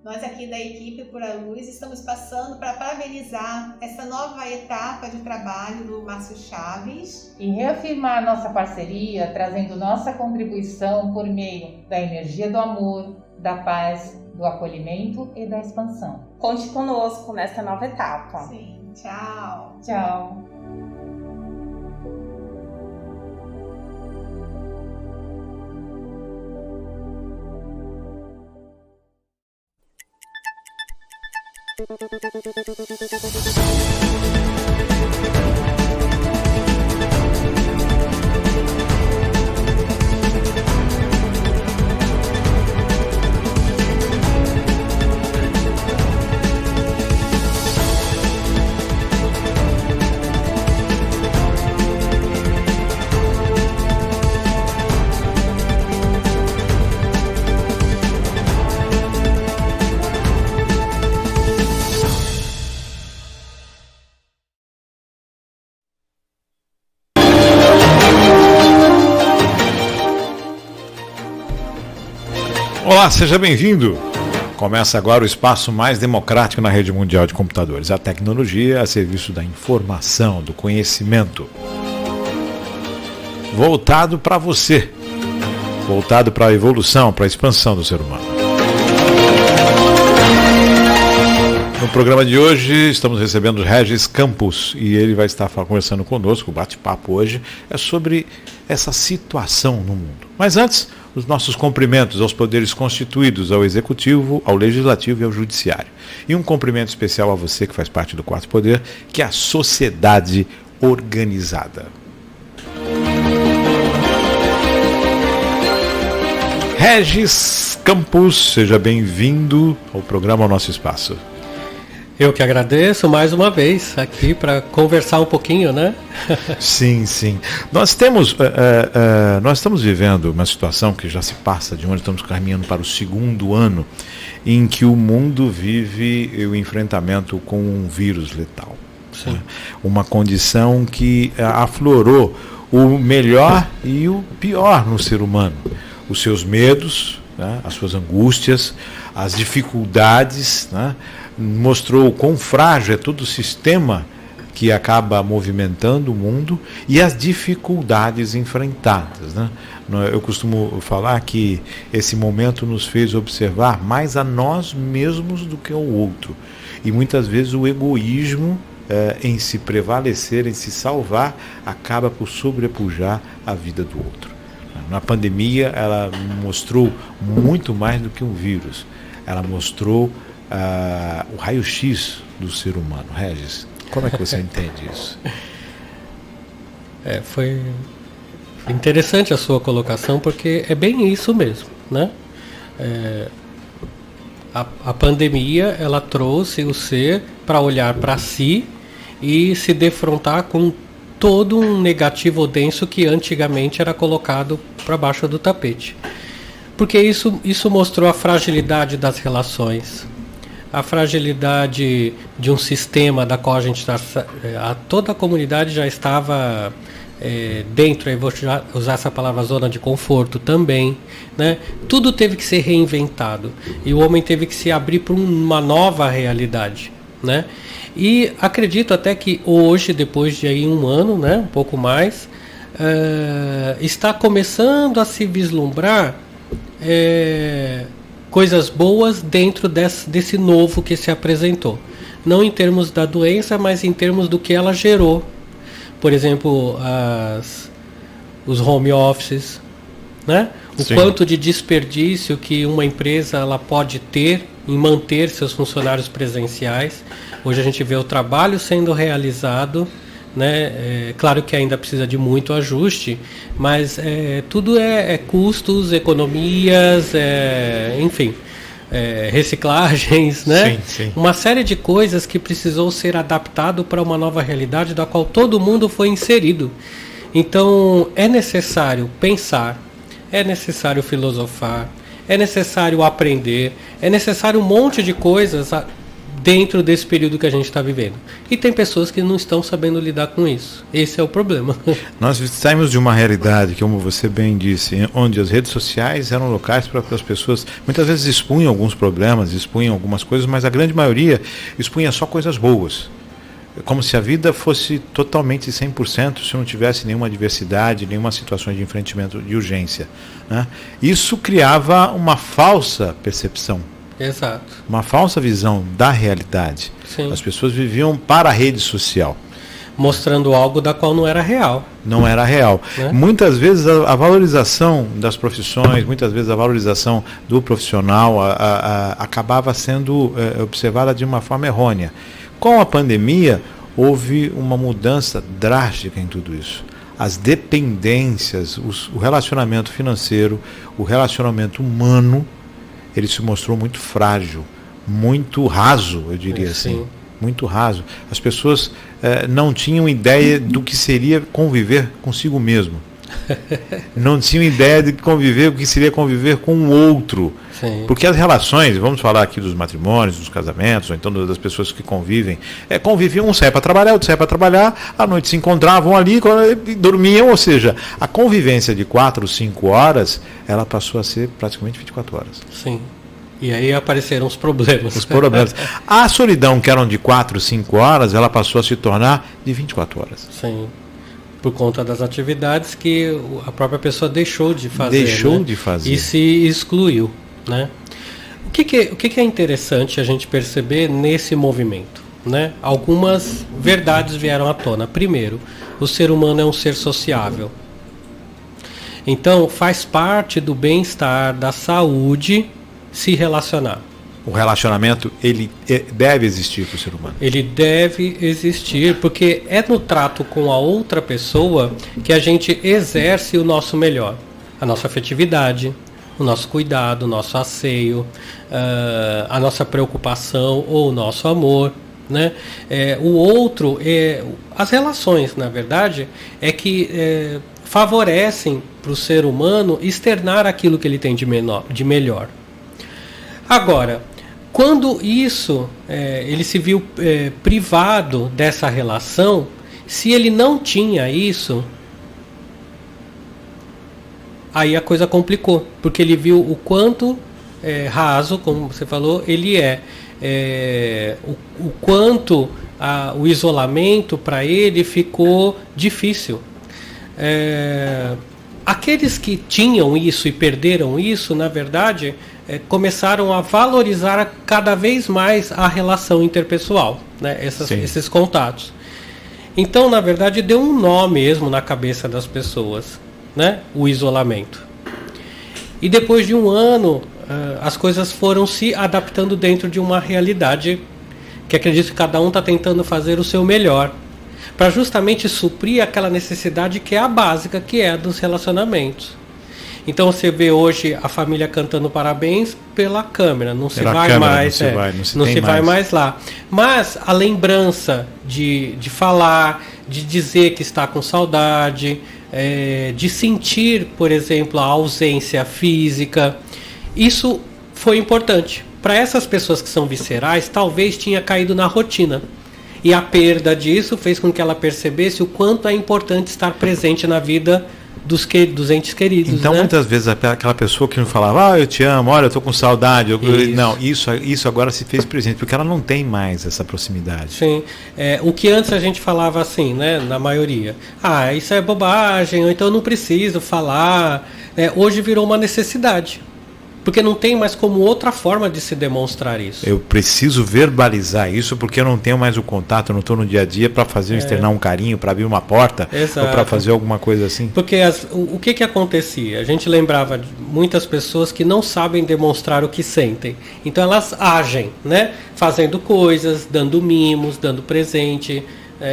Nós aqui da equipe Pura Luz estamos passando para parabenizar essa nova etapa de trabalho do Márcio Chaves. E reafirmar nossa parceria, trazendo nossa contribuição por meio da energia do amor, da paz, do acolhimento e da expansão. Conte conosco nesta nova etapa. Sim, tchau. Tchau. Olá, seja bem-vindo! Começa agora o espaço mais democrático na rede mundial de computadores. A tecnologia a serviço da informação, do conhecimento. Voltado para você. Voltado para a evolução, para a expansão do ser humano. No programa de hoje estamos recebendo o Regis Campos e ele vai estar conversando conosco. O bate-papo hoje é sobre essa situação no mundo. Mas antes, os nossos cumprimentos aos poderes constituídos, ao Executivo, ao Legislativo e ao Judiciário. E um cumprimento especial a você que faz parte do quarto poder, que é a sociedade organizada. Regis Campos, seja bem-vindo ao programa, ao nosso espaço. Eu que agradeço mais uma vez aqui para conversar um pouquinho, né? Sim, sim. Nós estamos vivendo uma situação que já se passa de onde estamos caminhando para o segundo ano em que o mundo vive o enfrentamento com um vírus letal. Sim. Uma condição que aflorou o melhor e o pior no ser humano. Os seus medos, né? As suas angústias, as dificuldades, né? Mostrou o quão frágil é todo o sistema que acaba movimentando o mundo e as dificuldades enfrentadas, né? Eu costumo falar que esse momento nos fez observar mais a nós mesmos do que ao outro. E muitas vezes o egoísmo em se prevalecer, em se salvar, acaba por sobrepujar a vida do outro. Na pandemia, ela mostrou muito mais do que um vírus. Ela mostrou o raio-x do ser humano. Regis, como é que você entende isso? Foi interessante a sua colocação, porque é bem isso mesmo, né? A pandemia, ela trouxe o ser para olhar para si e se defrontar com todo um negativo denso que antigamente era colocado para baixo do tapete. Porque isso mostrou a fragilidade das relações, a fragilidade de um sistema da qual toda a comunidade já estava dentro, eu vou usar essa palavra, zona de conforto também, né? Tudo teve que ser reinventado e o homem teve que se abrir para uma nova realidade, né? E acredito até que hoje, depois de aí um ano, né, um pouco mais, está começando a se vislumbrar coisas boas dentro desse novo que se apresentou. Não em termos da doença, mas em termos do que ela gerou. Por exemplo, os home offices, né? O Sim. Quanto de desperdício que uma empresa ela pode ter em manter seus funcionários presenciais. Hoje a gente vê o trabalho sendo realizado, né? Claro que ainda precisa de muito ajuste, mas tudo é custos, economias, enfim, reciclagens, né? Sim, sim. Uma série de coisas que precisou ser adaptado para uma nova realidade da qual todo mundo foi inserido. Então é necessário pensar, é necessário filosofar, é necessário aprender, é necessário um monte de coisas dentro desse período que a gente está vivendo. E tem pessoas que não estão sabendo lidar com isso. Esse é o problema. Nós saímos de uma realidade, como você bem disse, onde as redes sociais eram locais para que as pessoas muitas vezes expunham alguns problemas, expunham algumas coisas, mas a grande maioria expunha só coisas boas. Como se a vida fosse totalmente 100%, se não tivesse nenhuma adversidade, nenhuma situação de enfrentamento de urgência, né? Isso criava uma falsa percepção. Exato. Uma falsa visão da realidade. Sim. As pessoas viviam para a rede social. Mostrando algo da qual não era real. Não era real. Né? Muitas vezes a valorização das profissões, muitas vezes a valorização do profissional acabava sendo observada de uma forma errônea. Com a pandemia, houve uma mudança drástica em tudo isso. As dependências, o relacionamento financeiro, o relacionamento humano, ele se mostrou muito frágil, muito raso, eu diria assim. Muito raso. As pessoas não tinham ideia do que seria conviver consigo mesmo. Não tinham ideia de conviver, o que seria conviver com o outro. Sim. Porque as relações, vamos falar aqui dos matrimônios, dos casamentos, ou então das pessoas que conviviam, conviviam, um saia para trabalhar, outro saia para trabalhar, à noite se encontravam ali e dormiam, ou seja, a convivência de 4 ou 5 horas, ela passou a ser praticamente 24 horas. Sim. E aí apareceram os problemas. Os problemas. A solidão, que eram de 4, 5 horas, ela passou a se tornar de 24 horas. Sim. Por conta das atividades que a própria pessoa deixou de fazer. Deixou, né? de fazer. E se excluiu. Né? O que é interessante a gente perceber nesse movimento? Né? Algumas verdades vieram à tona. Primeiro, o ser humano é um ser sociável. Então, faz parte do bem-estar, da saúde, se relacionar. O relacionamento, ele deve existir para o ser humano. Ele deve existir, porque é no trato com a outra pessoa que a gente exerce o nosso melhor. A nossa afetividade, o nosso cuidado, o nosso asseio, a nossa preocupação ou o nosso amor. Né? O outro, as relações, na verdade, é que favorecem para o ser humano externar aquilo que ele tem de melhor. Agora, quando isso, ele se viu privado dessa relação, se ele não tinha isso, aí a coisa complicou, porque ele viu o quanto raso, como você falou, ele o quanto o isolamento para ele ficou difícil. Aqueles que tinham isso e perderam isso, na verdade, começaram a valorizar cada vez mais a relação interpessoal, né? Esses contatos. Então, na verdade, deu um nó mesmo na cabeça das pessoas, né? O isolamento. E depois de um ano, as coisas foram se adaptando dentro de uma realidade que acredito que cada um está tentando fazer o seu melhor, para justamente suprir aquela necessidade que é a básica, que é a dos relacionamentos. Então você vê hoje a família cantando parabéns pela câmera, não se vai mais, não se vai mais lá. Mas a lembrança de falar, de dizer que está com saudade, de sentir, por exemplo, a ausência física, isso foi importante. Para essas pessoas que são viscerais, talvez tinha caído na rotina. E a perda disso fez com que ela percebesse o quanto é importante estar presente na vida dos entes queridos. Então, né? Muitas vezes aquela pessoa que não falava, eu te amo, olha, eu estou com saudade. Não, isso agora se fez presente, porque ela não tem mais essa proximidade. Sim. O que antes a gente falava assim, né, na maioria, isso é bobagem, ou então eu não preciso falar. Hoje virou uma necessidade. Porque não tem mais como outra forma de se demonstrar isso. Eu preciso verbalizar isso porque eu não tenho mais o contato, eu não estou no dia a dia para fazer externar um carinho, para abrir uma porta. Exato. Ou para fazer alguma coisa assim. Porque o que acontecia? A gente lembrava de muitas pessoas que não sabem demonstrar o que sentem. Então elas agem, né? Fazendo coisas, dando mimos, dando presente,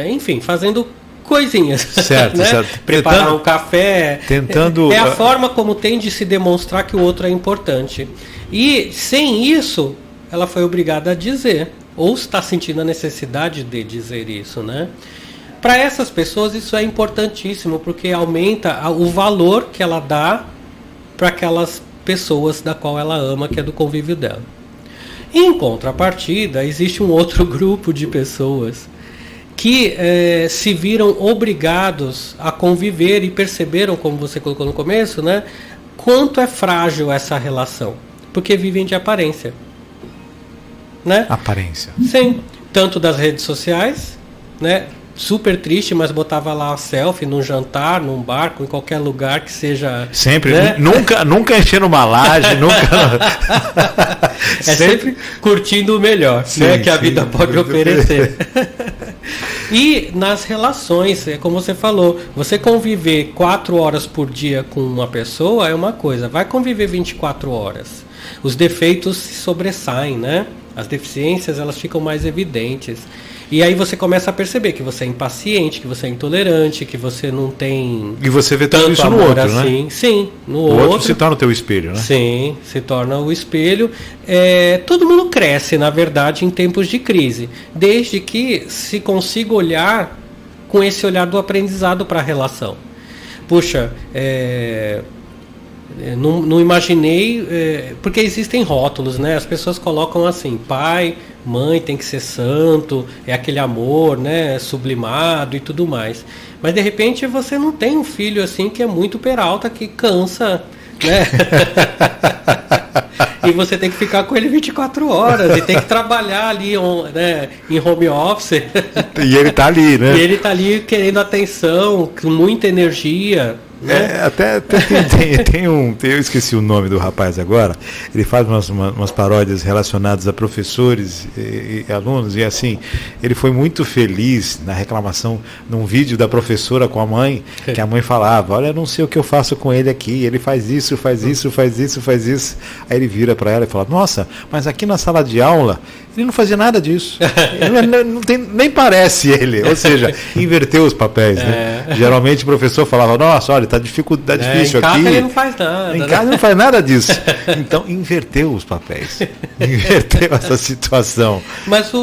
enfim, fazendo coisinhas. Certo, né? certo. Preparar um café. Tentando. É a forma como tem de se demonstrar que o outro é importante. E sem isso, ela foi obrigada a dizer, ou está sentindo a necessidade de dizer isso, né? Para essas pessoas isso é importantíssimo, porque aumenta o valor que ela dá para aquelas pessoas da qual ela ama, que é do convívio dela. Em contrapartida, existe um outro grupo de pessoas que se viram obrigados a conviver e perceberam, como você colocou no começo, né, quanto é frágil essa relação, porque vivem de aparência, né? Aparência. Sim, tanto das redes sociais, né? Super triste, mas botava lá a selfie num jantar, num barco, em qualquer lugar que seja. Sempre, né? nunca enchendo uma laje, nunca. sempre curtindo o melhor, Sim, né, que a sim. vida pode oferecer. E nas relações, como você falou, você conviver 4 horas por dia com uma pessoa é uma coisa, vai conviver 24 horas. Os defeitos se sobressaem, né? As deficiências, elas ficam mais evidentes. E aí você começa a perceber que você é impaciente, que você é intolerante, que você não tem E você vê tudo tanto isso no amor outro, assim. né? Sim, no O outro se torna o teu espelho, né? Sim, se torna o espelho. Todo mundo cresce, na verdade, em tempos de crise, desde que se consiga olhar com esse olhar do aprendizado para a relação. Puxa, não imaginei, porque existem rótulos, né? As pessoas colocam assim, pai, mãe tem que ser santo, é aquele amor, né, sublimado e tudo mais. Mas de repente você não tem um filho assim que é muito peralta, que cansa, né? E você tem que ficar com ele 24 horas e tem que trabalhar ali, né, em home office. E ele tá ali, né? E ele tá ali querendo atenção, com muita energia. Né? Até eu esqueci o nome do rapaz agora. Ele faz umas paródias relacionadas a professores e alunos, e assim, ele foi muito feliz na reclamação num vídeo da professora com a mãe, que a mãe falava, olha, eu não sei o que eu faço com ele aqui, ele faz isso, faz isso, faz isso, faz isso. Aí ele vira para ela e fala, nossa, mas aqui na sala de aula ele não fazia nada disso. Ele não tem, nem parece ele. Ou seja, inverteu os papéis. Né? Geralmente o professor falava, nossa, olha, tá difícil em casa aqui. ele não faz nada. Em casa ele não faz nada disso. Então inverteu os papéis. Inverteu essa situação. Mas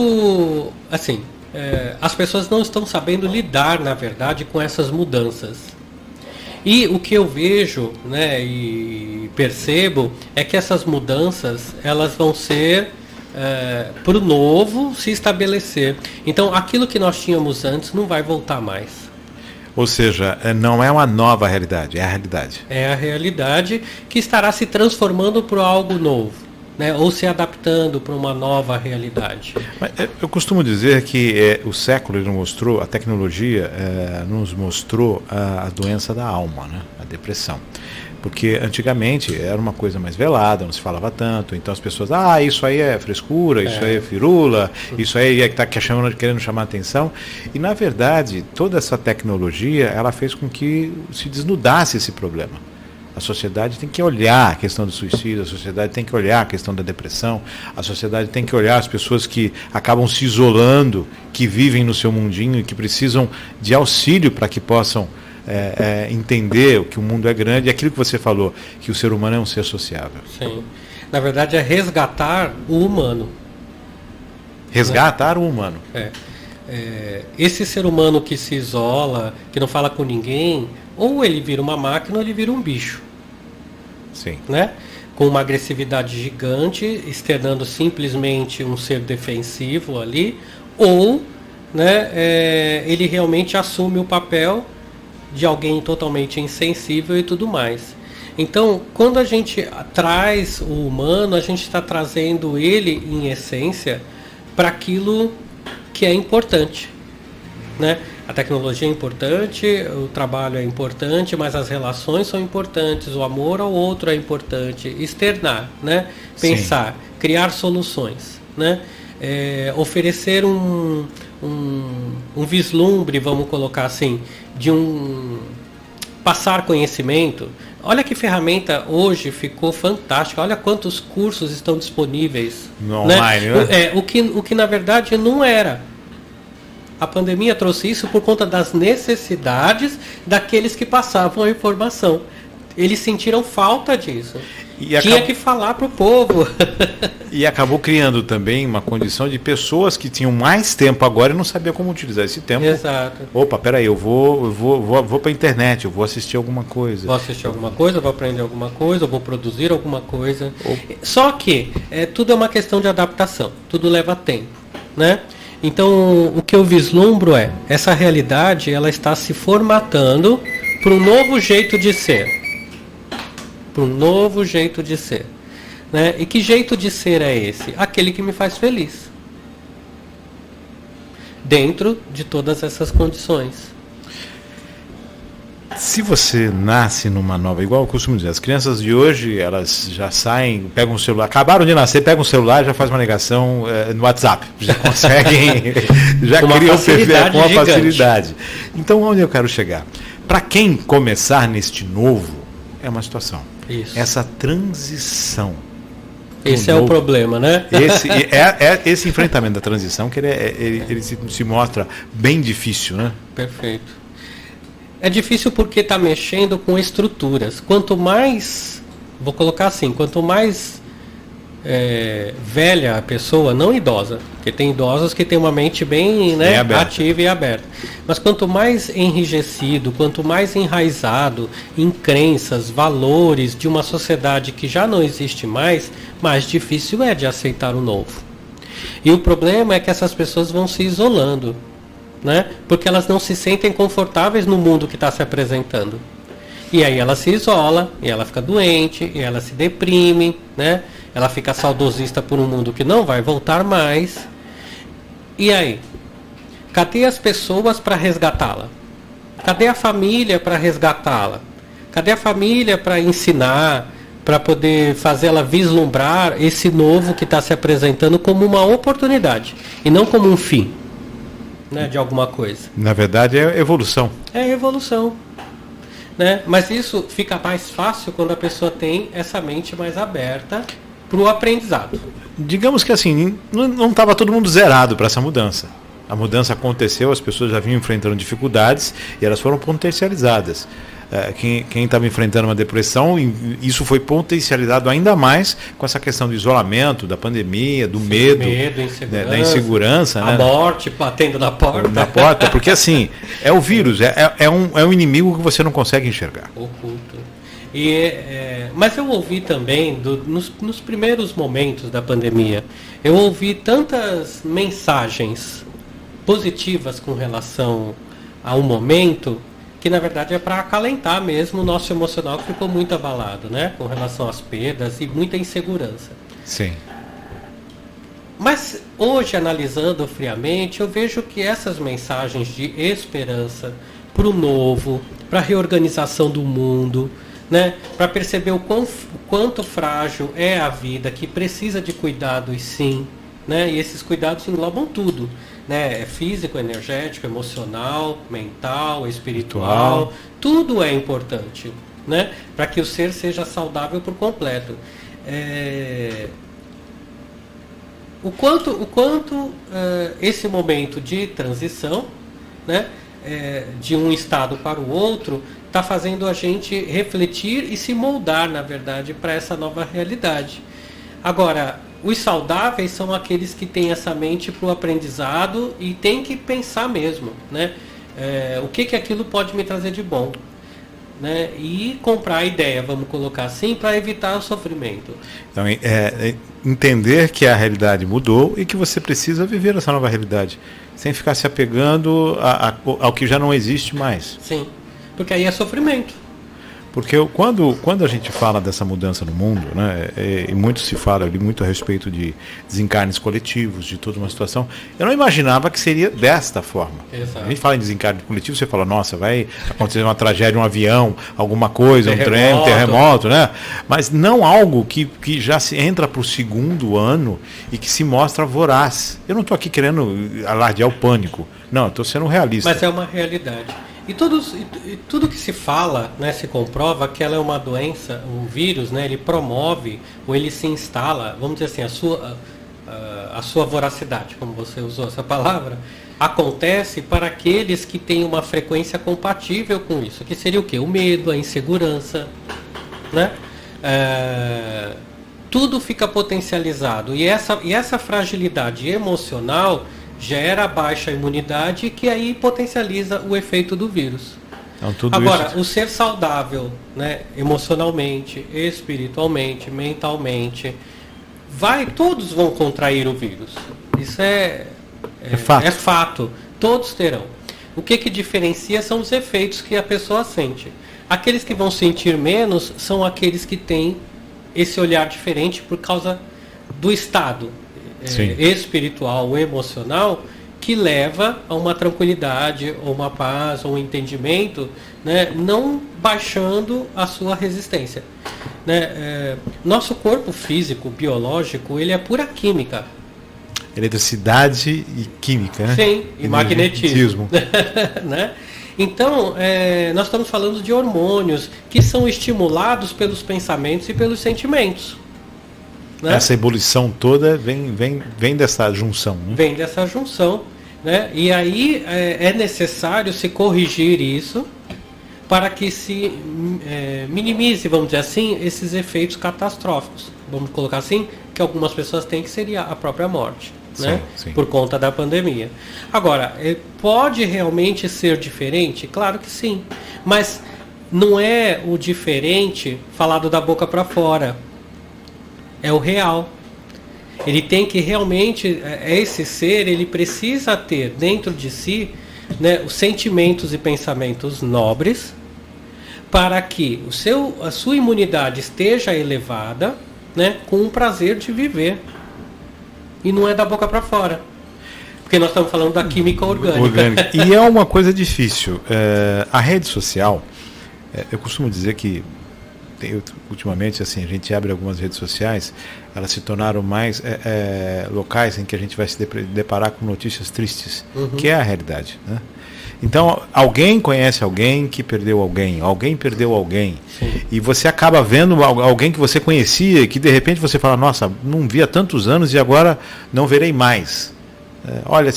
as pessoas não estão sabendo lidar, na verdade, com essas mudanças. E o que eu vejo, né, e percebo é que essas mudanças elas vão ser para o novo se estabelecer. Então aquilo que nós tínhamos antes não vai voltar mais. Ou seja, não é uma nova realidade, é a realidade. É a realidade que estará se transformando para algo novo, né? Ou se adaptando para uma nova realidade. Mas eu costumo dizer que o século nos mostrou, a tecnologia nos mostrou a doença da alma, né? A depressão. Porque antigamente era uma coisa mais velada, não se falava tanto, então as pessoas, isso aí é frescura, isso aí é firula, isso aí é que está querendo chamar atenção. E na verdade, toda essa tecnologia, ela fez com que se desnudasse esse problema. A sociedade tem que olhar a questão do suicídio, a sociedade tem que olhar a questão da depressão, a sociedade tem que olhar as pessoas que acabam se isolando, que vivem no seu mundinho e que precisam de auxílio para que possam entender que o mundo é grande, e aquilo que você falou, que o ser humano é um ser sociável. Sim. Na verdade é resgatar o humano. Resgatar, né? O humano. Esse ser humano que se isola, que não fala com ninguém, ou ele vira uma máquina ou ele vira um bicho. Sim. Né? Com uma agressividade gigante, externando simplesmente um ser defensivo ali, ou, né, ele realmente assume o papel de alguém totalmente insensível e tudo mais. Então, quando a gente traz o humano, a gente está trazendo ele, em essência, para aquilo que é importante. Né? A tecnologia é importante, o trabalho é importante, mas as relações são importantes, o amor ao outro é importante, externar, né? Pensar, sim, criar soluções, né? Oferecer um vislumbre, vamos colocar assim, de passar conhecimento. Olha que ferramenta hoje ficou fantástica, olha quantos cursos estão disponíveis no online, né? O que na verdade não era. A pandemia trouxe isso por conta das necessidades daqueles que passavam a informação. Eles sentiram falta disso. Tinha que falar para o povo. E acabou criando também uma condição de pessoas que tinham mais tempo agora e não sabiam como utilizar esse tempo. Exato. Opa, peraí, eu vou para a internet, eu vou assistir alguma coisa. Vou assistir alguma coisa, vou aprender alguma coisa, vou produzir alguma coisa. Só que tudo é uma questão de adaptação, tudo leva tempo, né? Então, o que eu vislumbro essa realidade, ela está se formatando para um novo jeito de ser. Para um novo jeito de ser. Né? E que jeito de ser é esse? Aquele que me faz feliz. Dentro de todas essas condições. Se você nasce numa nova, igual eu costumo dizer, as crianças de hoje, elas já saem, pegam o celular, acabaram de nascer, pegam o celular, já faz uma ligação no WhatsApp, já conseguem, já criam o perfil com uma facilidade. Então, onde eu quero chegar? Para quem começar neste novo, é uma situação. Isso. Essa transição. Esse é o problema, né? Esse enfrentamento da transição, que ele se mostra bem difícil, né? Perfeito. É difícil porque está mexendo com estruturas. Quanto mais, vou colocar assim, quanto mais velha a pessoa, não idosa, porque tem idosos que têm uma mente bem, né, ativa e aberta. Mas quanto mais enrijecido, quanto mais enraizado em crenças, valores de uma sociedade que já não existe mais difícil é de aceitar o novo. E o problema é que essas pessoas vão se isolando. Né? Porque elas não se sentem confortáveis no mundo que está se apresentando. E aí ela se isola, e ela fica doente, e ela se deprime, né? Ela fica saudosista por um mundo que não vai voltar mais. E aí? Cadê as pessoas para resgatá-la? Cadê a família para resgatá-la? Cadê a família para ensinar, para poder fazê-la vislumbrar esse novo que está se apresentando como uma oportunidade, e não como um fim? Né, de alguma coisa. Na verdade é evolução. É evolução. Né? Mas isso fica mais fácil quando a pessoa tem essa mente mais aberta para o aprendizado. Digamos que assim, não estava todo mundo zerado para essa mudança. A mudança aconteceu, as pessoas já vinham enfrentando dificuldades e elas foram potencializadas. Quem estava enfrentando uma depressão, isso foi potencializado ainda mais com essa questão do isolamento, da pandemia, do medo, da insegurança, a morte batendo na porta. Na porta, porque assim, é o vírus, é um inimigo que você não consegue enxergar. Oculto. Mas eu ouvi também, nos primeiros momentos da pandemia, eu ouvi tantas mensagens positivas com relação ao momento, que na verdade é para acalentar mesmo o nosso emocional, que ficou muito abalado, né? Com relação às perdas e muita insegurança. Sim. Mas hoje, analisando friamente, eu vejo que essas mensagens de esperança para o novo, para a reorganização do mundo, né? Para perceber o quanto frágil é a vida, que precisa de cuidados sim, né? E esses cuidados englobam tudo. Né? É físico, energético, emocional, mental, espiritual, tudo é importante, né? Para que o ser seja saudável por completo. O quanto esse momento de transição, né? De um estado para o outro, está fazendo a gente refletir e se moldar, na verdade, para essa nova realidade. Agora, os saudáveis são aqueles que têm essa mente para o aprendizado e tem que pensar mesmo, né? O que aquilo pode me trazer de bom, né? E comprar a ideia, vamos colocar assim, para evitar o sofrimento. Então, entender que a realidade mudou e que você precisa viver essa nova realidade, sem ficar se apegando ao que já não existe mais. Sim, porque aí é sofrimento. Porque quando a gente fala dessa mudança no mundo, né, e muito se fala ali muito a respeito de desencarnes coletivos, de toda uma situação, eu não imaginava que seria desta forma. Exato. A gente fala em desencarne coletivo, você fala, nossa, vai acontecer uma tragédia, um avião, alguma coisa, um trem, um terremoto, né? Mas não algo que já se entra para o segundo ano e que se mostra voraz. Eu não estou aqui querendo alardear o pânico, não, eu estou sendo realista. Mas é uma realidade. E tudo que se fala, né, se comprova que ela é uma doença, um vírus, né, ele promove ou ele se instala, vamos dizer assim, a sua voracidade, como você usou essa palavra, acontece para aqueles que têm uma frequência compatível com isso, que seria o quê? O medo, a insegurança, né? tudo fica potencializado. E essa fragilidade emocional gera baixa imunidade, que aí potencializa o efeito do vírus. Então, tudo Agora, isso... o ser saudável, né, emocionalmente, espiritualmente, mentalmente, todos vão contrair o vírus. Isso é fato. Todos terão. O que diferencia são os efeitos que a pessoa sente. Aqueles que vão sentir menos são aqueles que têm esse olhar diferente por causa do estado espiritual, emocional, que leva a uma tranquilidade, ou uma paz, ou um entendimento, né, não baixando a sua resistência. Né? Nosso corpo físico, biológico, ele é pura química. Eletricidade e química, né? Sim, e magnetismo. Né? Então, nós estamos falando de hormônios que são estimulados pelos pensamentos e pelos sentimentos. Né? Essa ebulição toda vem dessa junção. Né? Vem dessa junção. Né? E aí é necessário se corrigir isso para que se minimize, vamos dizer assim, esses efeitos catastróficos. Vamos colocar assim, que algumas pessoas têm, que seria a própria morte. Né? Sim. Por conta da pandemia. Agora, pode realmente ser diferente? Claro que sim. Mas não é o diferente falado da boca para fora. É o real. Ele tem que realmente, esse ser, ele precisa ter dentro de si, né, os sentimentos e pensamentos nobres, para que a sua imunidade esteja elevada, né, com o prazer de viver. E não é da boca para fora. Porque nós estamos falando da química orgânica. E é uma coisa difícil. A rede social, eu costumo dizer que ultimamente assim, a gente abre algumas redes sociais, elas se tornaram mais locais em que a gente vai se deparar com notícias tristes, que é a realidade. Né? Então, alguém conhece alguém que perdeu alguém perdeu alguém. Sim. E você acaba vendo alguém que você conhecia, que de repente você fala, nossa, não vi há tantos anos e agora não verei mais. Olha,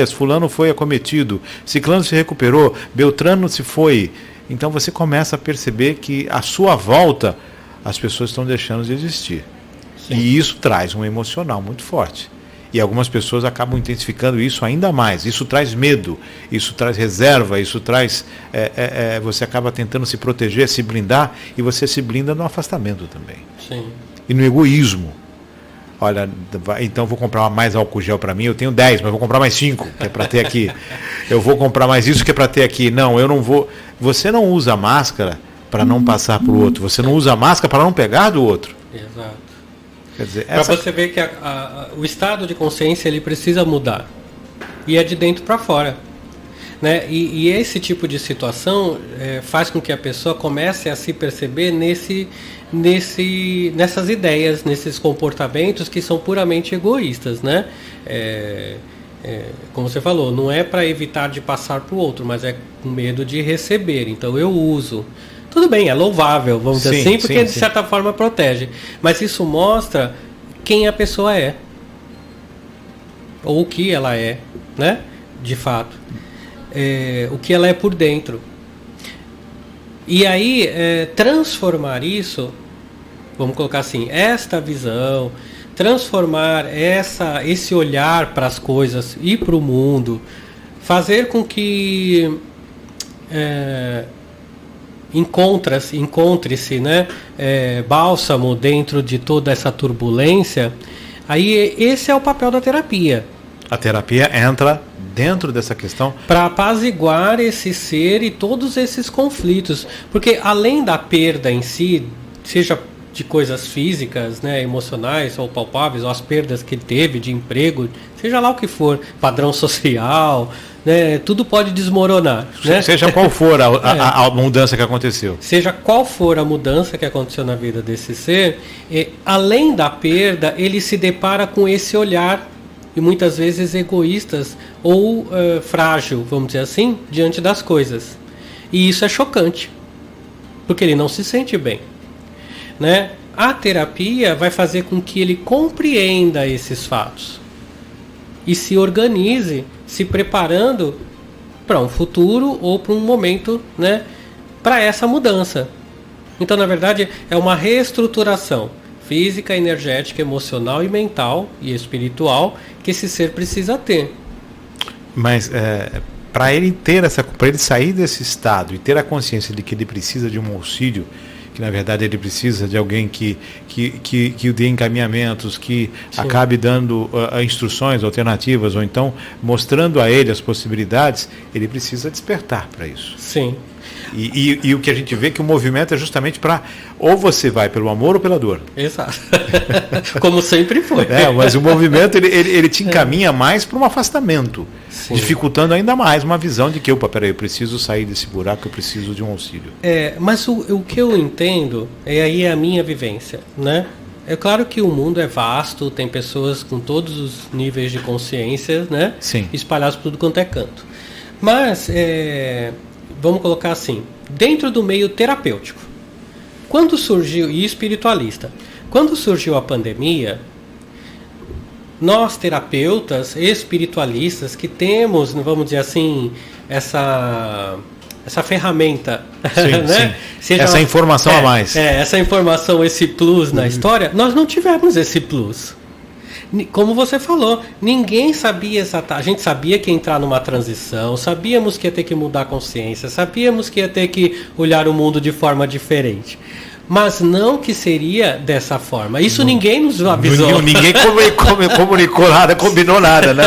fulano foi acometido, ciclano se recuperou, beltrano se foi. Então você começa a perceber que à sua volta as pessoas estão deixando de existir. Sim. E isso traz um emocional muito forte. E algumas pessoas acabam intensificando isso ainda mais. Isso traz medo, isso traz reserva, isso traz... você acaba tentando se proteger, se blindar, e você se blinda no afastamento também. Sim. E no egoísmo. Olha, então vou comprar mais álcool gel para mim, eu tenho 10, mas vou comprar mais 5, que é para ter aqui. Eu vou comprar mais isso que é para ter aqui. Não, eu não vou... Você não usa máscara para não passar para o outro. Você não usa máscara para não pegar do outro. Exato. Quer dizer, para você ver que o estado de consciência ele precisa mudar. E é de dentro para fora. Né? E esse tipo de situação faz com que a pessoa comece a se perceber nessas ideias, nesses comportamentos que são puramente egoístas. Né? Como você falou, não é para evitar de passar para o outro, mas é com medo de receber. Então eu uso. Tudo bem, é louvável, vamos dizer assim, porque de certa forma protege. Mas isso mostra quem a pessoa é. Ou o que ela é, né? De fato. O que ela é por dentro. E aí, transformar isso, vamos colocar assim, esta visão, transformar esse olhar para as coisas e para o mundo, fazer com que... encontre-se, né, bálsamo dentro de toda essa turbulência, aí esse é o papel da terapia. A terapia entra dentro dessa questão para apaziguar esse ser e todos esses conflitos, porque além da perda em si, seja de coisas físicas, né, emocionais ou palpáveis, ou as perdas que ele teve de emprego, seja lá o que for, padrão social, né, tudo pode desmoronar. Né? Seja qual for a mudança que aconteceu. Seja qual for a mudança que aconteceu na vida desse ser, além da perda, ele se depara com esse olhar, e muitas vezes egoístas ou frágil, vamos dizer assim, diante das coisas. E isso é chocante, porque ele não se sente bem. Né? A terapia vai fazer com que ele compreenda esses fatos e se organize, se preparando para um futuro ou para um momento, né, para essa mudança. Então, na verdade, é uma reestruturação física, energética, emocional e mental e espiritual que esse ser precisa ter. Mas para ele sair desse estado e ter a consciência de que ele precisa de um auxílio, que na verdade ele precisa de alguém que o dê encaminhamentos, que Sim. acabe dando instruções alternativas, ou então mostrando a ele as possibilidades, ele precisa despertar para isso. Sim. E o que a gente vê que o movimento é justamente para ou você vai pelo amor ou pela dor. Exato. Como sempre foi. Mas o movimento ele te encaminha mais para um afastamento, Sim. dificultando ainda mais uma visão de que, peraí, eu preciso sair desse buraco, eu preciso de um auxílio. Mas o que eu entendo, aí é a minha vivência, né? É claro que o mundo é vasto, tem pessoas com todos os níveis de consciência, né? Sim. Espalhados por tudo quanto é canto. Mas, vamos colocar assim, dentro do meio terapêutico, quando surgiu, e espiritualista, quando surgiu a pandemia, nós terapeutas espiritualistas que temos, vamos dizer assim, essa ferramenta, Sim, né? sim. Essa informação a mais. Essa informação, esse plus na história, nós não tivemos esse plus. Como você falou, ninguém sabia exatamente. A gente sabia que ia entrar numa transição, sabíamos que ia ter que mudar a consciência, sabíamos que ia ter que olhar o mundo de forma diferente. Mas não que seria dessa forma. Isso ninguém nos avisou. Ninguém comunicou nada, combinou nada, né?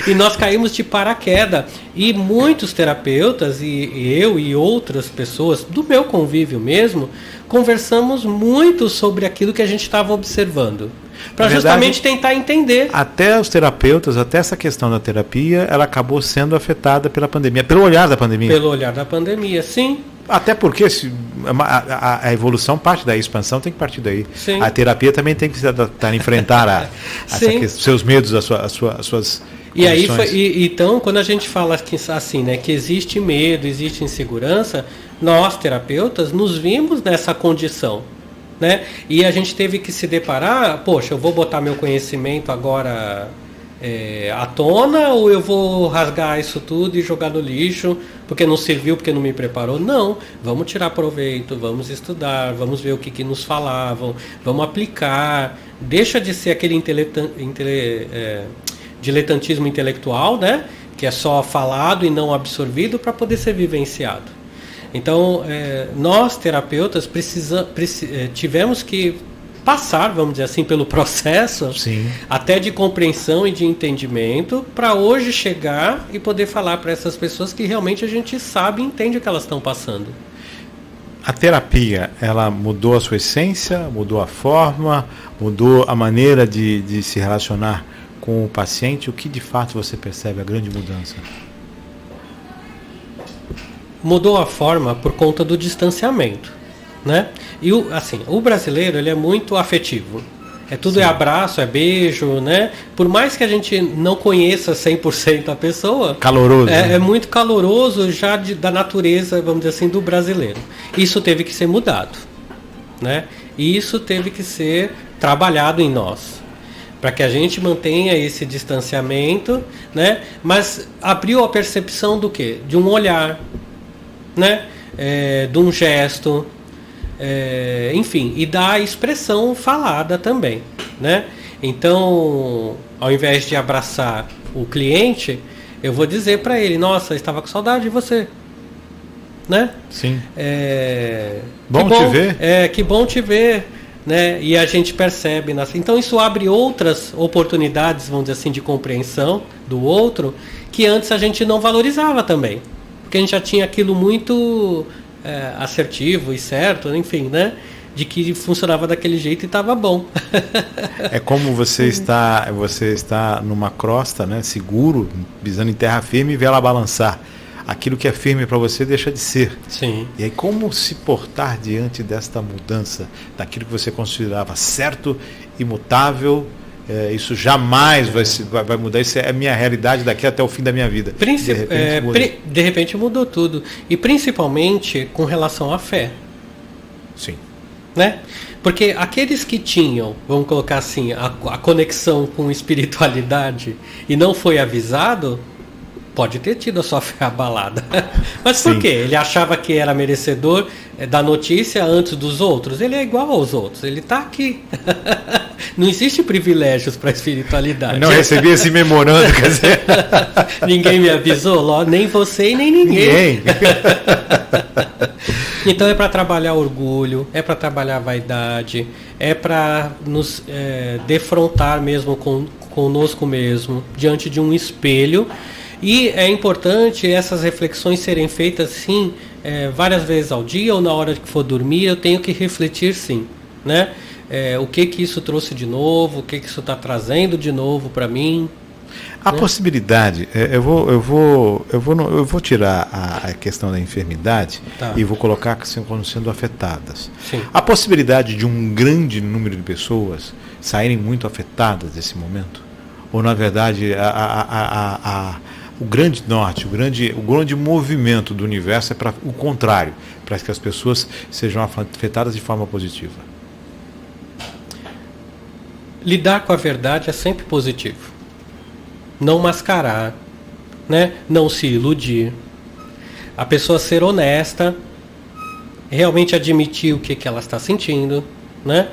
E nós caímos de paraquedas. E muitos terapeutas, e eu e outras pessoas, do meu convívio mesmo, conversamos muito sobre aquilo que a gente estava observando. Para justamente tentar entender. Até os terapeutas, até essa questão da terapia, ela acabou sendo afetada pela pandemia, pelo olhar da pandemia. Pelo olhar da pandemia, sim. Até porque a evolução parte daí, a expansão tem que partir daí. Sim. A terapia também tem que se adaptar, enfrentar seus medos, as suas e aí então, quando a gente fala assim, né, que existe medo, existe insegurança, nós terapeutas nos vimos nessa condição, né? E a gente teve que se deparar, poxa, eu vou botar meu conhecimento agora à tona, ou eu vou rasgar isso tudo e jogar no lixo porque não serviu, porque não me preparou? Não, vamos tirar proveito, vamos estudar, vamos ver o que nos falavam, vamos aplicar, deixa de ser aquele diletantismo intelectual, né, que é só falado e não absorvido, para poder ser vivenciado. Então, nós terapeutas tivemos que passar, vamos dizer assim, pelo processo, Sim. até de compreensão e de entendimento, para hoje chegar e poder falar para essas pessoas que realmente a gente sabe e entende o que elas estão passando. A terapia, ela mudou a sua essência, mudou a forma, mudou a maneira de se relacionar com o paciente? O que de fato você percebe a grande mudança? Mudou a forma por conta do distanciamento, né? E o brasileiro, ele é muito afetivo. Tudo é abraço, é beijo, né? Por mais que a gente não conheça 100% a pessoa, caloroso, né? É muito caloroso já da natureza, vamos dizer assim, do brasileiro. Isso teve que ser mudado, né? E isso teve que ser trabalhado em nós, para que a gente mantenha esse distanciamento, né? Mas abriu a percepção do quê? De um olhar, né? De um gesto, enfim, e da expressão falada também, né? Então, ao invés de abraçar o cliente, eu vou dizer para ele: nossa, eu estava com saudade de você, né? Sim. Bom te ver. Que bom te ver, né? E a gente percebe, então isso abre outras oportunidades, vamos dizer assim, de compreensão do outro, que antes a gente não valorizava também, porque a gente já tinha aquilo muito assertivo e certo, enfim, né? De que funcionava daquele jeito e estava bom. É como você está numa crosta, né, seguro, pisando em terra firme, e vê ela balançar. Aquilo que é firme para você deixa de ser. Sim. E aí, como se portar diante desta mudança, daquilo que você considerava certo, imutável? Isso jamais vai mudar. Isso é a minha realidade daqui até o fim da minha vida. De repente mudou tudo. E principalmente com relação à fé. Sim. Né? Porque aqueles que tinham, vamos colocar assim, a conexão com espiritualidade e não foi avisado, pode ter tido a sua fé abalada. Mas por Sim. quê? Ele achava que era merecedor da notícia antes dos outros. Ele é igual aos outros, ele está aqui. Não existe privilégios para a espiritualidade. Não recebi esse memorando, quer dizer. Ninguém me avisou, nem você e nem ninguém. Então é para trabalhar orgulho, é para trabalhar vaidade, é para nos defrontar mesmo conosco mesmo, diante de um espelho. E é importante essas reflexões serem feitas sim, várias vezes ao dia ou na hora que for dormir. Eu tenho que refletir sim, né? O que isso trouxe de novo, o que isso está trazendo de novo para mim. A possibilidade, eu vou tirar a questão da enfermidade e vou colocar como sendo afetadas. Sim. A possibilidade de um grande número de pessoas saírem muito afetadas desse momento? Ou, na verdade, o grande norte, o grande movimento do universo é para o contrário, para que as pessoas sejam afetadas de forma positiva? Lidar com a verdade é sempre positivo. Não mascarar, né? Não se iludir. A pessoa ser honesta, realmente admitir o que ela está sentindo, né?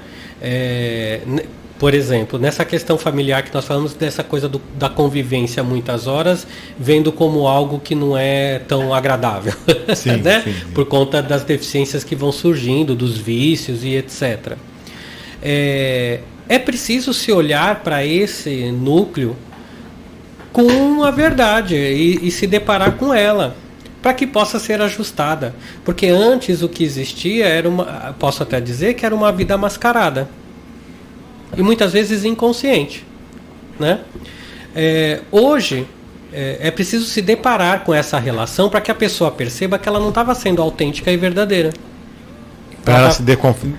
Por exemplo, nessa questão familiar que nós falamos, dessa coisa da convivência muitas horas, vendo como algo que não é tão agradável, Sim, né? sim. Por conta das deficiências que vão surgindo, dos vícios e etc. É preciso se olhar para esse núcleo com a verdade e se deparar com ela, para que possa ser ajustada. Porque antes o que existia era posso até dizer que era uma vida mascarada. E muitas vezes inconsciente, né? Hoje é preciso se deparar com essa relação para que a pessoa perceba que ela não estava sendo autêntica e verdadeira. Para ela se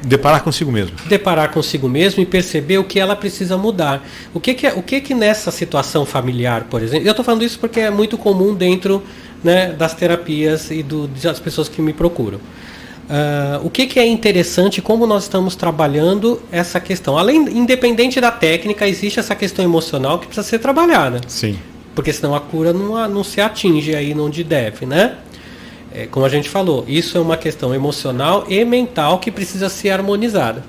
deparar consigo mesmo. Deparar consigo mesmo e perceber o que ela precisa mudar. O que nessa situação familiar, por exemplo... Eu estou falando isso porque é muito comum dentro, né, das terapias e das pessoas que me procuram. O que é interessante, como nós estamos trabalhando essa questão. Independente da técnica, existe essa questão emocional que precisa ser trabalhada. Sim. Porque senão a cura não se atinge aí onde deve, né? Como a gente falou, isso é uma questão emocional e mental que precisa ser harmonizada.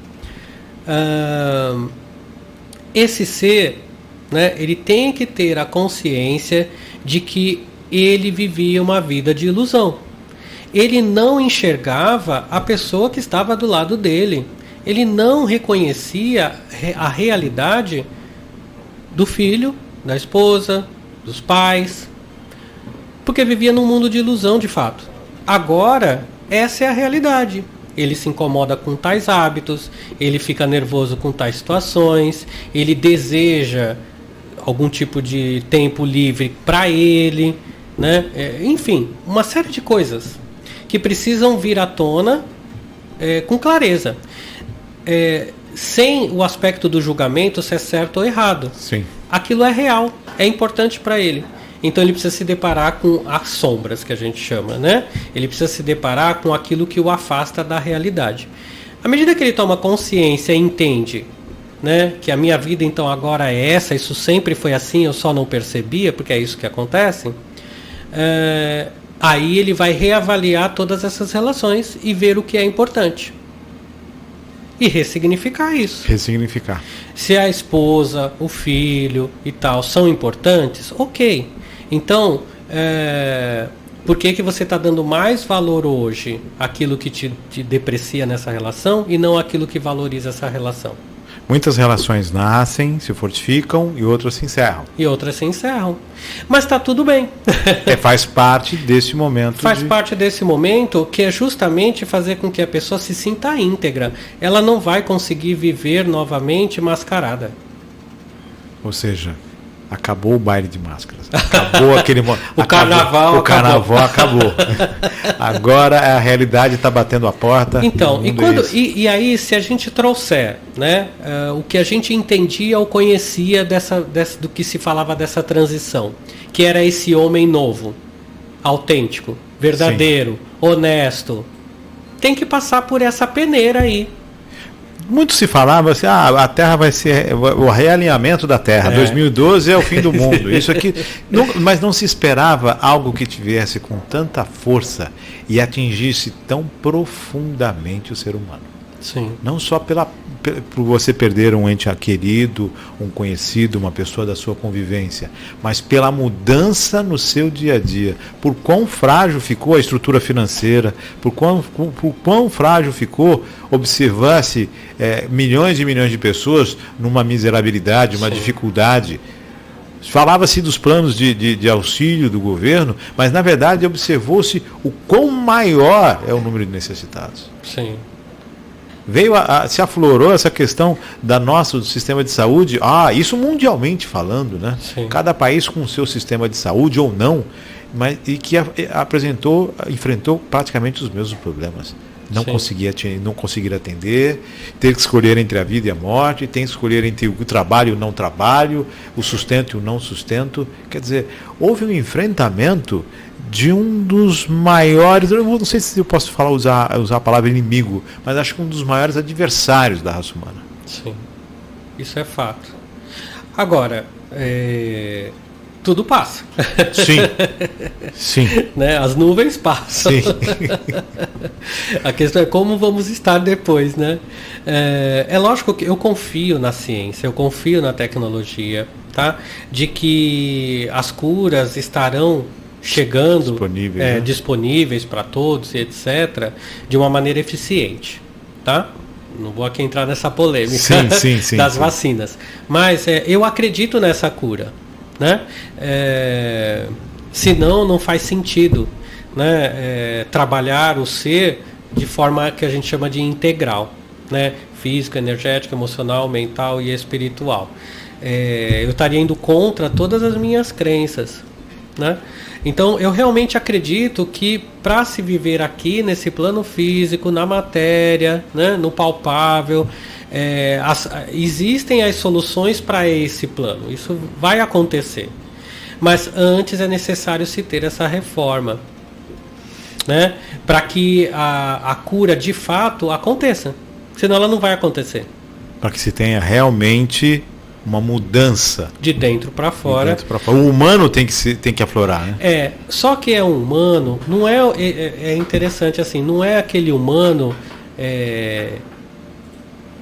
Esse ser, né, ele tem que ter a consciência de que ele vivia uma vida de ilusão. Ele não enxergava a pessoa que estava do lado dele. Ele não reconhecia a realidade do filho, da esposa, dos pais, porque vivia num mundo de ilusão de fato. Agora, essa é a realidade. Ele se incomoda com tais hábitos, ele fica nervoso com tais situações, ele deseja algum tipo de tempo livre para ele, né? Enfim, uma série de coisas que precisam vir à tona com clareza. Sem o aspecto do julgamento, se é certo ou errado. Sim. Aquilo é real, é importante para ele. Então ele precisa se deparar com as sombras, que a gente chama, né? Ele precisa se deparar com aquilo que o afasta da realidade. À medida que ele toma consciência e entende, né, que a minha vida então agora é essa, isso sempre foi assim, eu só não percebia, porque é isso que acontece, aí ele vai reavaliar todas essas relações e ver o que é importante. E ressignificar isso. Ressignificar. Se a esposa, o filho e tal são importantes, ok. Então, por que você está dando mais valor hoje àquilo que te deprecia nessa relação e não àquilo que valoriza essa relação? Muitas relações nascem, se fortificam e outras se encerram. E outras se encerram. Mas está tudo bem. Faz parte desse momento. Faz parte desse momento, que é justamente fazer com que a pessoa se sinta íntegra. Ela não vai conseguir viver novamente mascarada. Ou seja, acabou o baile de máscaras. Acabou aquele o carnaval acabou. Agora a realidade está batendo a porta. Então, e aí se a gente trouxer, né, o que a gente entendia ou conhecia do que se falava dessa transição, que era esse homem novo, autêntico, verdadeiro, honesto, tem que passar por essa peneira aí. muito se falava assim, a Terra vai ser o realinhamento da Terra, 2012 é o fim do mundo. Isso aqui, mas não se esperava algo que tivesse com tanta força e atingisse tão profundamente o ser humano. Sim. Não só por você perder um ente querido, um conhecido, uma pessoa da sua convivência, mas pela mudança no seu dia a dia, por quão frágil ficou a estrutura financeira, por quão frágil ficou observar-se milhões e milhões de pessoas numa miserabilidade, uma dificuldade. Falava-se dos planos de auxílio do governo, mas na verdade observou-se o quão maior é o número de necessitados. Sim. Se aflorou essa questão do nosso sistema de saúde, isso mundialmente falando, né? Sim. Cada país com o seu sistema de saúde ou não, mas e que enfrentou praticamente os mesmos problemas. Não conseguir atender, ter que escolher entre a vida e a morte, tem que escolher entre o trabalho e o não trabalho, o sustento e o não sustento. Quer dizer, houve um enfrentamento de um dos maiores, eu não sei se eu posso usar a palavra inimigo, mas acho que um dos maiores adversários da raça humana. Sim, isso é fato. Agora, tudo passa. Sim, sim. Né? As nuvens passam. Sim. A questão é como vamos estar depois, né? É lógico que eu confio na ciência, eu confio na tecnologia, tá? De que as curas estarão chegando disponíveis para todos e etc., de uma maneira eficiente, tá? Não vou aqui entrar nessa polêmica das vacinas, mas eu acredito nessa cura, né? Senão não faz sentido, né? Trabalhar o ser de forma que a gente chama de integral, né? Física, energética, emocional, mental e espiritual. Eu estaria indo contra todas as minhas crenças, né? Então eu realmente acredito que para se viver aqui nesse plano físico, na matéria, né, no palpável, existem as soluções para esse plano. Isso vai acontecer. Mas antes é necessário se ter essa reforma, né, para que a cura de fato aconteça. Senão ela não vai acontecer. Para que se tenha realmente uma mudança de dentro para fora. O humano tem que aflorar, né? Só que é um humano, não é interessante assim, não é aquele humano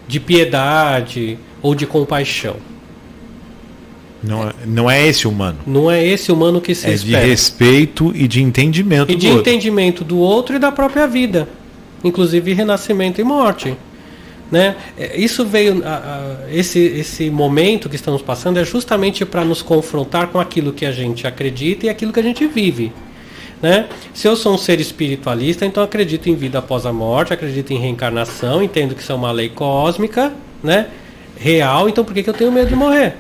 de piedade ou de compaixão. Não é esse humano. Não é esse humano que se espera. De respeito e de entendimento do outro. Entendimento do outro e da própria vida, inclusive renascimento e morte. Né? Isso veio, esse momento que estamos passando é justamente para nos confrontar com aquilo que a gente acredita e aquilo que a gente vive, né? Se eu sou um ser espiritualista, então acredito em vida após a morte, acredito em reencarnação, entendo que isso é uma lei cósmica, né? Real, então por que eu tenho medo de morrer?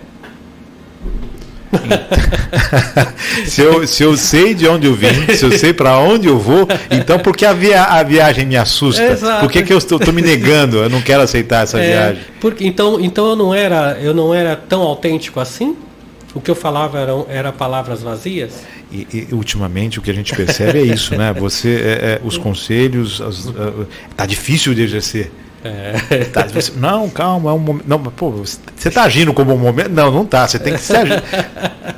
se eu sei de onde eu vim, se eu sei para onde eu vou, então por que a viagem me assusta? Exato. Por que eu estou me negando? Eu não quero aceitar essa viagem. Então eu não era tão autêntico assim? O que eu falava era palavras vazias? E ultimamente o que a gente percebe é isso, né? Os conselhos, tá difícil de exercer. Não, calma, é um momento. Não, pô, você está agindo como um momento? Não está. Você tem que se agir.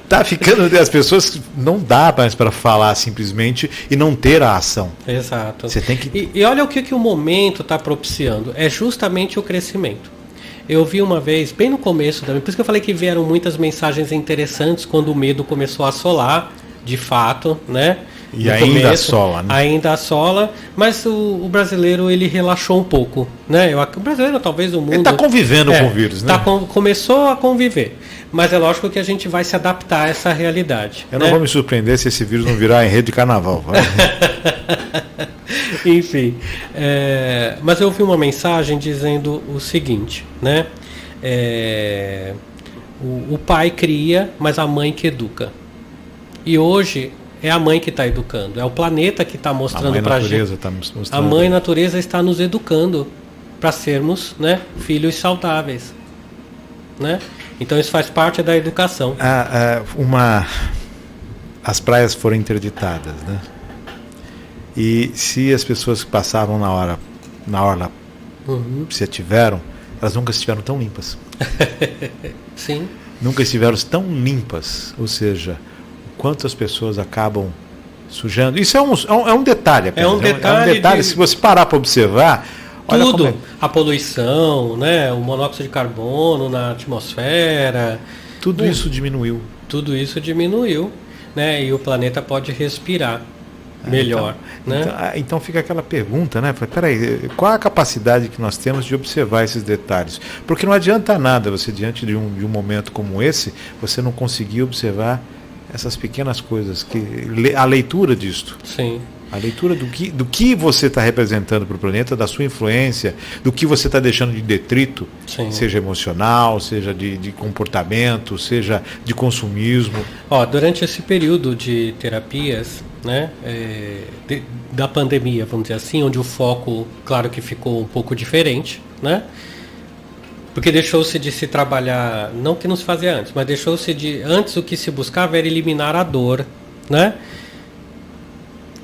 Tá ficando. As pessoas não dá mais para falar simplesmente e não ter a ação. Exato. Você tem que. E olha o que o momento está propiciando. É justamente o crescimento. Eu vi uma vez, bem no começo também, por isso que eu falei que vieram muitas mensagens interessantes quando o medo começou a assolar, de fato, né? E ainda assola, né? Ainda assola, mas o brasileiro ele relaxou um pouco, né? O brasileiro, talvez o mundo... Ele está convivendo com o vírus, né? Começou a conviver, mas é lógico que a gente vai se adaptar a essa realidade. Eu não vou me surpreender se esse vírus não virar em rede de carnaval. Enfim, mas eu vi uma mensagem dizendo o seguinte, né? O pai cria, mas a mãe que educa. E hoje... é a mãe que está educando, é o planeta que está mostrando para a gente. A mãe natureza está nos educando para sermos, né, filhos saudáveis, né? Então isso faz parte da educação. As praias foram interditadas, né? E se as pessoas que passavam na orla se ativeram, elas nunca estiveram tão limpas. Sim. Nunca estiveram tão limpas. Ou seja, o quanto as pessoas acabam sujando. Isso é um detalhe apenas. É um detalhe Se você parar para observar, olha tudo. como A poluição, né? O monóxido de carbono na atmosfera. tudo isso diminuiu. Tudo isso diminuiu, né? E o planeta pode respirar melhor, né? Então fica aquela pergunta, né? Peraí, qual a capacidade que nós temos de observar esses detalhes? Porque não adianta nada você, diante de um momento como esse, você não conseguir observar essas pequenas coisas, a leitura disto. Sim. A leitura do que você está representando para o planeta, da sua influência, do que você está deixando de detrito, Sim. seja emocional, seja de comportamento, seja de consumismo. Durante esse período de terapias, né, da pandemia, vamos dizer assim, onde o foco, claro que ficou um pouco diferente, né? Porque deixou-se de se trabalhar, não que não se fazia antes, mas deixou-se de... Antes o que se buscava era eliminar a dor, né?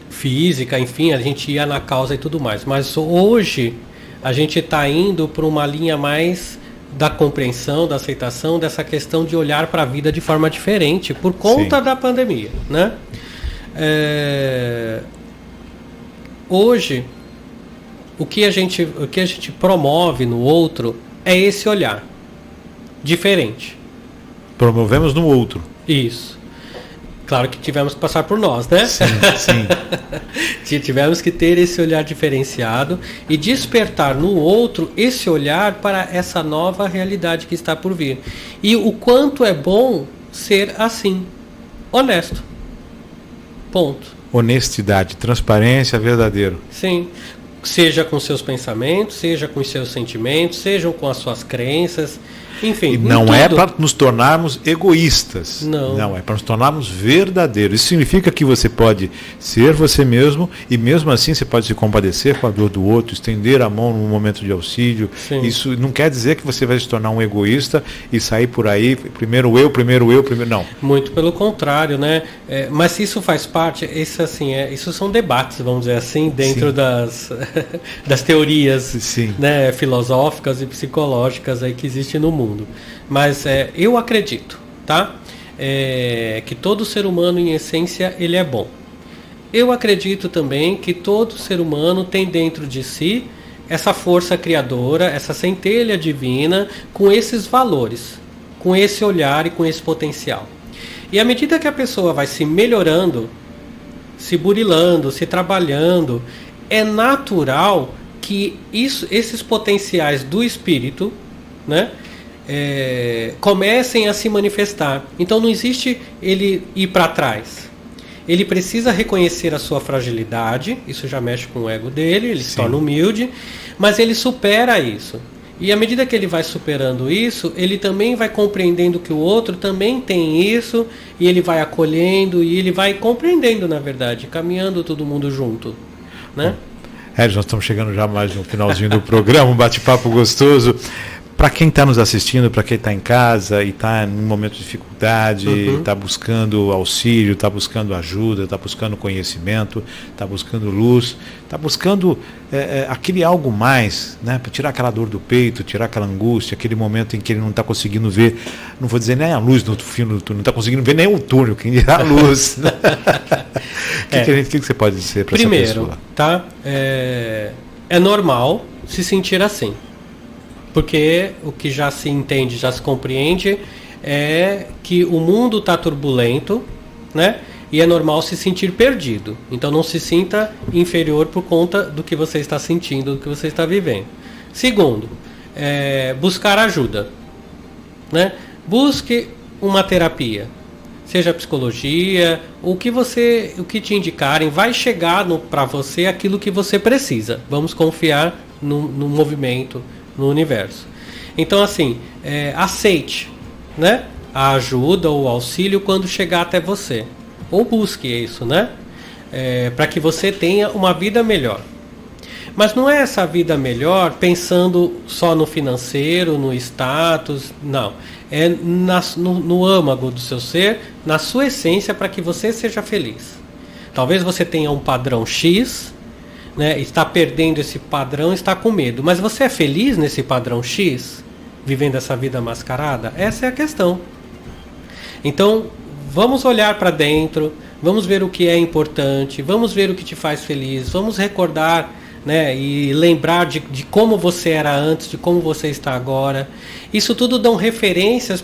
Física, enfim, a gente ia na causa e tudo mais. Mas hoje a gente está indo para uma linha mais da compreensão, da aceitação, dessa questão de olhar para a vida de forma diferente por conta da pandemia, né? Hoje, o que a gente promove no outro é esse olhar diferente. Promovemos no outro. Isso. Claro que tivemos que passar por nós, né? Sim, sim. Tivemos que ter esse olhar diferenciado e despertar no outro esse olhar para essa nova realidade que está por vir. E o quanto é bom ser assim, honesto. Ponto. Honestidade, transparência, verdadeiro. Sim. Seja com seus pensamentos, seja com os seus sentimentos, sejam com as suas crenças, enfim. E não é para nos tornarmos egoístas. Não, é para nos tornarmos verdadeiros. Isso significa que você pode ser você mesmo e mesmo assim você pode se compadecer com a dor do outro, estender a mão num momento de auxílio. Sim. Isso não quer dizer que você vai se tornar um egoísta e sair por aí, primeiro, não. Muito pelo contrário, né? Mas se isso faz parte, isso são debates, vamos dizer assim, dentro das teorias, né, filosóficas e psicológicas aí que existem no mundo. Mas eu acredito, tá? Que todo ser humano, em essência, ele é bom. Eu acredito também que todo ser humano tem dentro de si essa força criadora, essa centelha divina, com esses valores, com esse olhar e com esse potencial. E à medida que a pessoa vai se melhorando, se burilando, se trabalhando, é natural que esses potenciais do espírito, né, comecem a se manifestar. Então não existe ele ir para trás. Ele precisa reconhecer a sua fragilidade, isso já mexe com o ego dele, ele se torna humilde, mas ele supera isso. E à medida que ele vai superando isso, ele também vai compreendendo que o outro também tem isso, e ele vai acolhendo, e ele vai compreendendo, na verdade, caminhando todo mundo junto, né? Nós estamos chegando já mais no finalzinho do programa, um bate-papo gostoso. Para quem está nos assistindo, para quem está em casa e está num momento de dificuldade, está buscando auxílio, está buscando ajuda, está buscando conhecimento, está buscando luz, está buscando aquele algo mais, né, para tirar aquela dor do peito, tirar aquela angústia, aquele momento em que ele não está conseguindo ver, não vou dizer nem a luz no fim do túnel, não está conseguindo ver nem o túnel, quem dirá a luz. O que você pode dizer para essa pessoa? Primeiro, tá? É normal se sentir assim. Porque o que já se entende, já se compreende, é que o mundo está turbulento, né? E é normal se sentir perdido. Então não se sinta inferior por conta do que você está sentindo, do que você está vivendo. Segundo, buscar ajuda, né? Busque uma terapia, seja psicologia, o que te indicarem, vai chegar para você aquilo que você precisa. Vamos confiar no movimento, no universo. Então assim, aceite, né, a ajuda ou o auxílio quando chegar até você, ou busque isso, né, para que você tenha uma vida melhor. Mas não é essa vida melhor pensando só no financeiro, no status, não, é no âmago do seu ser, na sua essência, para que você seja feliz. Talvez você tenha um padrão X, né, está perdendo esse padrão, está com medo. Mas você é feliz nesse padrão X? Vivendo essa vida mascarada? Essa é a questão. Então, vamos olhar para dentro, vamos ver o que é importante, vamos ver o que te faz feliz, vamos recordar, né, e lembrar de como você era antes, de como você está agora. Isso tudo dão referências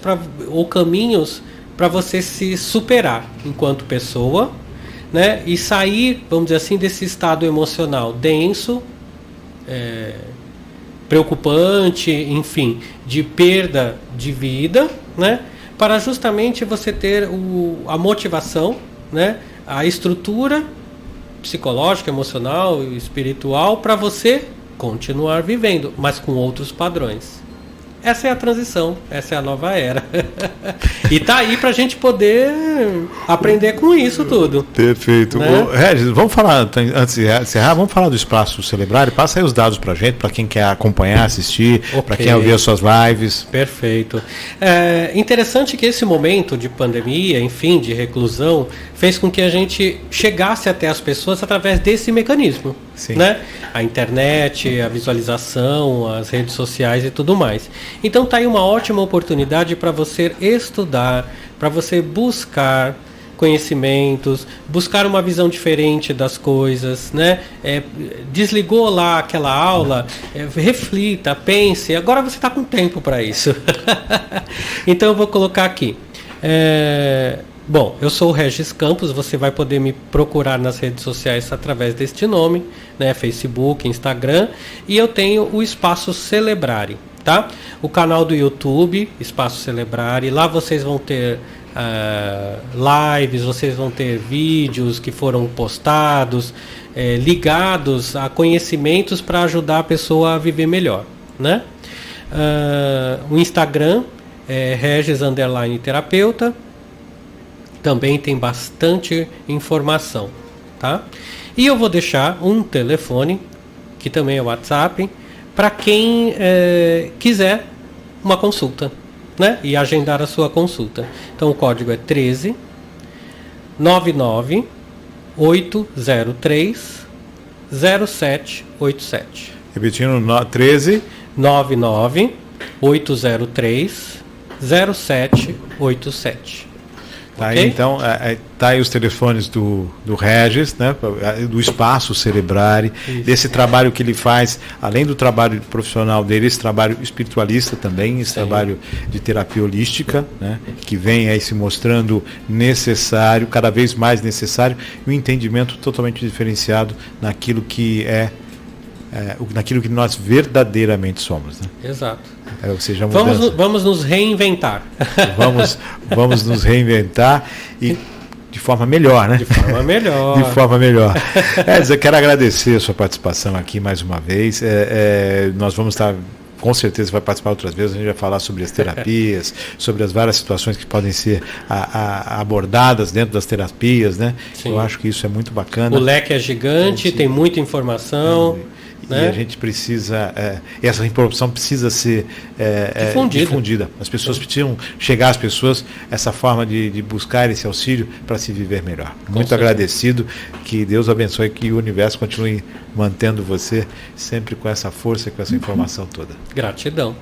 ou caminhos para você se superar enquanto pessoa, né, e sair, vamos dizer assim, desse estado emocional denso, preocupante, enfim, de perda de vida, né, para justamente você ter a motivação, né, a estrutura psicológica, emocional e espiritual para você continuar vivendo, mas com outros padrões. Essa é a transição, essa é a nova era. E tá aí pra gente poder aprender com isso tudo. Perfeito. Né? Regis, vamos falar, antes de encerrar, vamos falar do Espaço Celebrar. Passa aí os dados pra gente, para quem quer acompanhar, assistir, para quem ouvir as suas lives. Perfeito. É interessante que esse momento de pandemia, enfim, de reclusão, fez com que a gente chegasse até as pessoas através desse mecanismo. Sim. Né? A internet, a visualização, as redes sociais e tudo mais. Então tá aí uma ótima oportunidade para você estudar, para você buscar conhecimentos, buscar uma visão diferente das coisas, né? Desligou lá aquela aula, reflita, pense. Agora você está com tempo para isso. Então eu vou colocar aqui. Bom, eu sou o Regis Campos, você vai poder me procurar nas redes sociais através deste nome, né? Facebook, Instagram, e eu tenho o Espaço Celebrare, tá? O canal do YouTube, Espaço Celebrare, lá vocês vão ter lives, vocês vão ter vídeos que foram postados, ligados a conhecimentos para ajudar a pessoa a viver melhor, né? O Instagram é Regis_terapeuta. Também tem bastante informação, tá? E eu vou deixar um telefone, que também é o WhatsApp, para quem quiser uma consulta, né? E agendar a sua consulta. Então o código é 13 99 803 0787. Repetindo, 13 99 803 0787. Tá Okay? aí, então, tá aí os telefones do Regis, né, do Espaço Celebrare, desse trabalho que ele faz, além do trabalho profissional dele, esse trabalho espiritualista também, esse trabalho de terapia holística, né, que vem aí se mostrando necessário, cada vez mais necessário, e um entendimento totalmente diferenciado naquilo que naquilo que nós verdadeiramente somos, né? Exato. Ou seja, vamos nos reinventar. Vamos nos reinventar e de forma melhor, né? De forma melhor. De forma melhor. Eu quero agradecer a sua participação aqui mais uma vez. Nós vamos estar, com certeza vai participar outras vezes, a gente vai falar sobre as terapias, sobre as várias situações que podem ser abordadas dentro das terapias, né? Sim. Eu acho que isso é muito bacana. O leque é gigante, tem muita informação. E a gente precisa, essa informação precisa ser difundida. As pessoas precisam chegar às pessoas, essa forma de buscar esse auxílio para se viver melhor. Muito agradecido, que Deus abençoe, que o universo continue mantendo você sempre com essa força e com essa informação toda. Gratidão.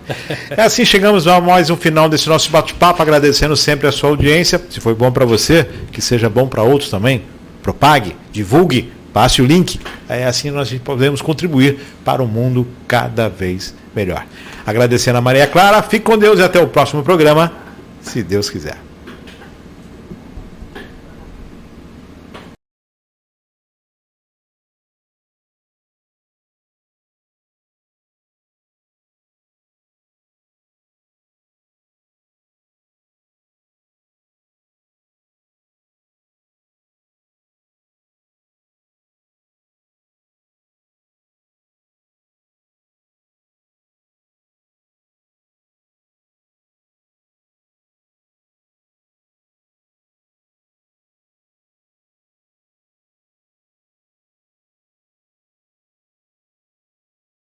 Assim chegamos a mais um final desse nosso bate-papo, agradecendo sempre a sua audiência. Se foi bom para você, que seja bom para outros também. Propague, divulgue, passe o link, assim nós podemos contribuir para um mundo cada vez melhor. Agradecendo a Maria Clara, fique com Deus e até o próximo programa, se Deus quiser.